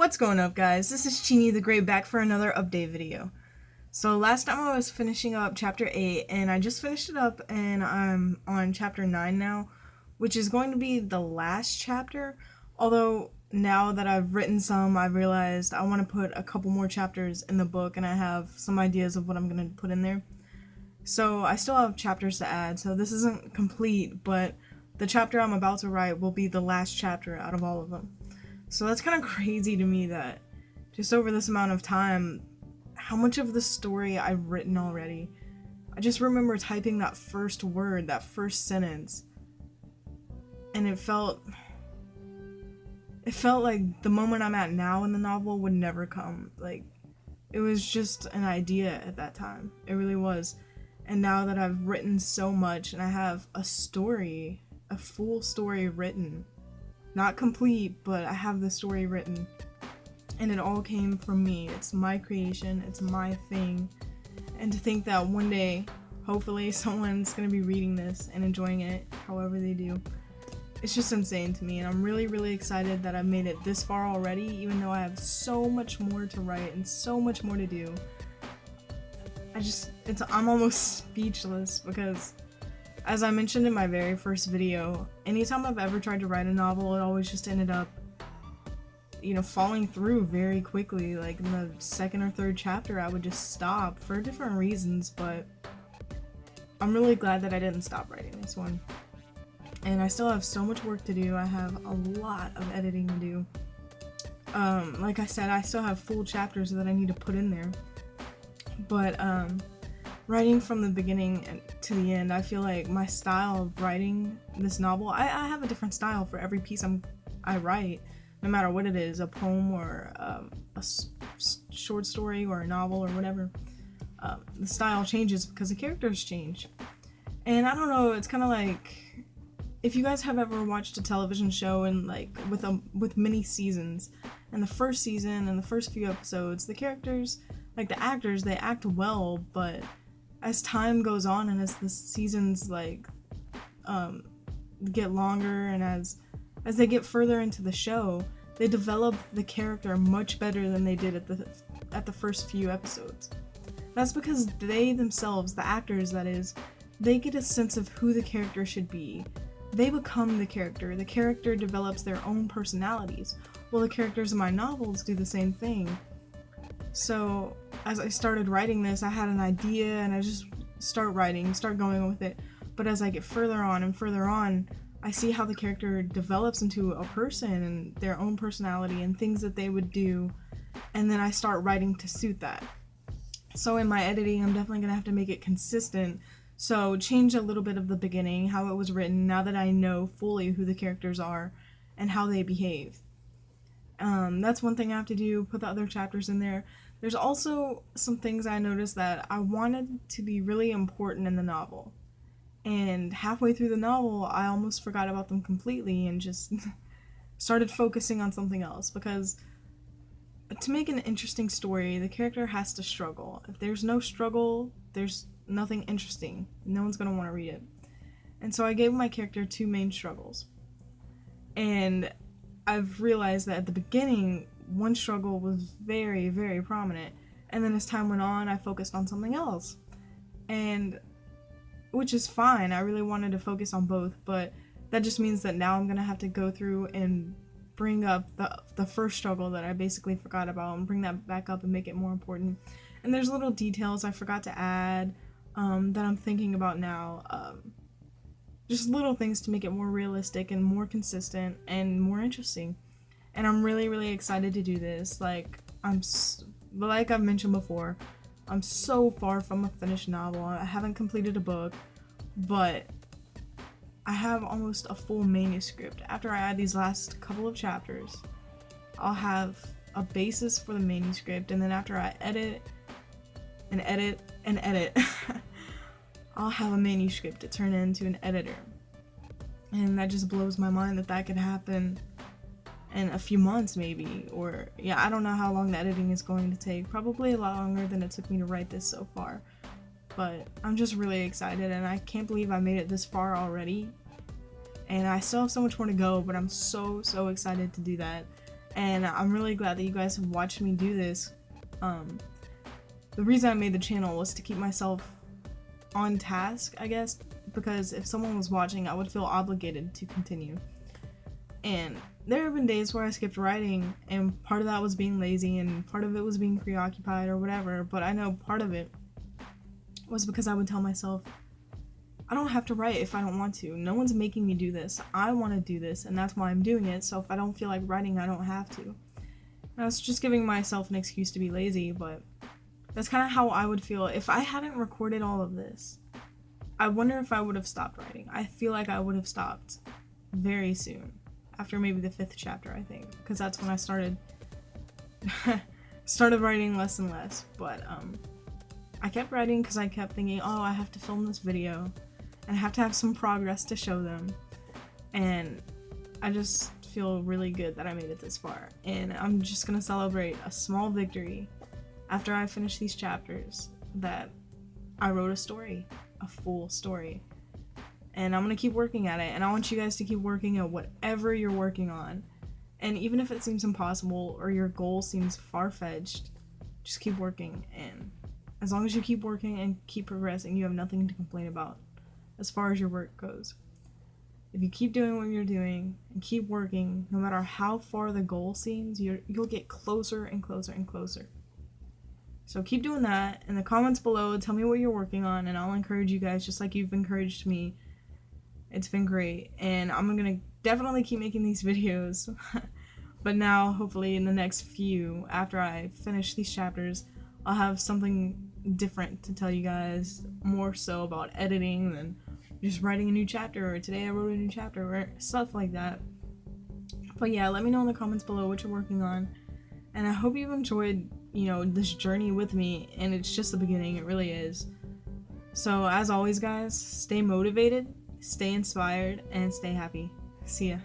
What's going up, guys? This is Chini the Great back for another update video. So last time I was finishing up chapter 8 and I just finished it up and I'm on chapter 9 now, which is going to be the last chapter. Although now that I've written some, I've realized I want to put a couple more chapters in the book and I have some ideas of what I'm going to put in there. So I still have chapters to add, so this isn't complete, but the chapter I'm about to write will be the last chapter out of all of them. So that's kind of crazy to me that just over this amount of time, how much of the story I've written already. I just remember typing that first word, that first sentence, and it felt like the moment I'm at now in the novel would never come. Like, it was just an idea at that time. It really was. And now that I've written so much and I have a story, a full story written, not complete, but I have the story written, and it all came from me. It's my creation, it's my thing, and to think that one day, hopefully, someone's gonna be reading this and enjoying it however they do, it's just insane to me, and I'm really, really excited that I've made it this far already, even though I have so much more to write and so much more to do. I'm almost speechless because, as I mentioned in my very first video, anytime I've ever tried to write a novel, it always just ended up, falling through very quickly. Like in the second or third chapter, I would just stop for different reasons, but I'm really glad that I didn't stop writing this one. And I still have so much work to do. I have a lot of editing to do. Like I said, I still have full chapters that I need to put in there. But, writing from the beginning to the end, I feel like my style of writing this novel, I have a different style for every piece I write, no matter what it is, a poem or a short story or a novel or whatever. The style changes because the characters change. And I don't know, it's kind of like, if you guys have ever watched a television show and like with many seasons, and the first season and the first few episodes, the characters, like the actors, they act well, but as time goes on and as the seasons get longer and as they get further into the show, they develop the character much better than they did at the first few episodes. That's because they themselves, the actors that is, they get a sense of who the character should be. They become the character. The character develops their own personalities. Well, the characters in my novels do the same thing. So as I started writing this, I had an idea and I just start going with it. But as I get further on and further on, I see how the character develops into a person and their own personality and things that they would do. And then I start writing to suit that. So in my editing, I'm definitely going to have to make it consistent. So change a little bit of the beginning, how it was written, now that I know fully who the characters are and how they behave. That's one thing I have to do, put the other chapters in there. There's also some things I noticed that I wanted to be really important in the novel. And halfway through the novel, I almost forgot about them completely and just started focusing on something else. Because to make an interesting story, the character has to struggle. If there's no struggle, there's nothing interesting. No one's going to want to read it. And so I gave my character 2 main struggles. And I've realized that at the beginning, one struggle was very, very prominent, and then as time went on, I focused on something else, and which is fine. I really wanted to focus on both, but that just means that now I'm gonna have to go through and bring up the first struggle that I basically forgot about and bring that back up and make it more important. And there's little details I forgot to add that I'm thinking about now. Just little things to make it more realistic and more consistent and more interesting. And I'm really, really excited to do this. Like I've mentioned before, I'm so far from a finished novel. I haven't completed a book, but I have almost a full manuscript. After I add these last couple of chapters, I'll have a basis for the manuscript, and then after I edit and edit and edit, I'll have a manuscript to turn into an editor. And that just blows my mind that could happen in a few months maybe, or I don't know how long the editing is going to take. Probably a lot longer than it took me to write this so far. But I'm just really excited and I can't believe I made it this far already. And I still have so much more to go, but I'm so excited to do that. and I'm really glad that you guys have watched me do this. The reason I made the channel was to keep myself on task, I guess, because if someone was watching, I would feel obligated to continue. And there have been days where I skipped writing, and part of that was being lazy, and part of it was being preoccupied or whatever, but I know part of it was because I would tell myself, I don't have to write if I don't want to. No one's making me do this. I want to do this, and that's why I'm doing it, so if I don't feel like writing, I don't have to. And I was just giving myself an excuse to be lazy, but that's kind of how I would feel if I hadn't recorded all of this. I wonder if I would have stopped writing. I feel like I would have stopped very soon. After maybe the 5th chapter, I think. Because that's when I started writing less and less. But I kept writing because I kept thinking, oh, I have to film this video. And I have to have some progress to show them. And I just feel really good that I made it this far. And I'm just going to celebrate a small victory after I finish these chapters, that I wrote a story, a full story. And I'm going to keep working at it, and I want you guys to keep working at whatever you're working on. And even if it seems impossible or your goal seems far-fetched, just keep working. And as long as you keep working and keep progressing, you have nothing to complain about as far as your work goes. If you keep doing what you're doing and keep working, no matter how far the goal seems, you'll get closer and closer and closer. So keep doing that. In the comments below, tell me what you're working on, and I'll encourage you guys just like you've encouraged me. It's been great, and I'm gonna definitely keep making these videos. But now, hopefully in the next few, after I finish these chapters, I'll have something different to tell you guys, more so about editing than just writing a new chapter, or today I wrote a new chapter, or stuff like that. But yeah, let me know in the comments below what you're working on, and I hope you've enjoyed, this journey with me, and it's just the beginning, it really is. So as always, guys, stay motivated, stay inspired, and stay happy. See ya.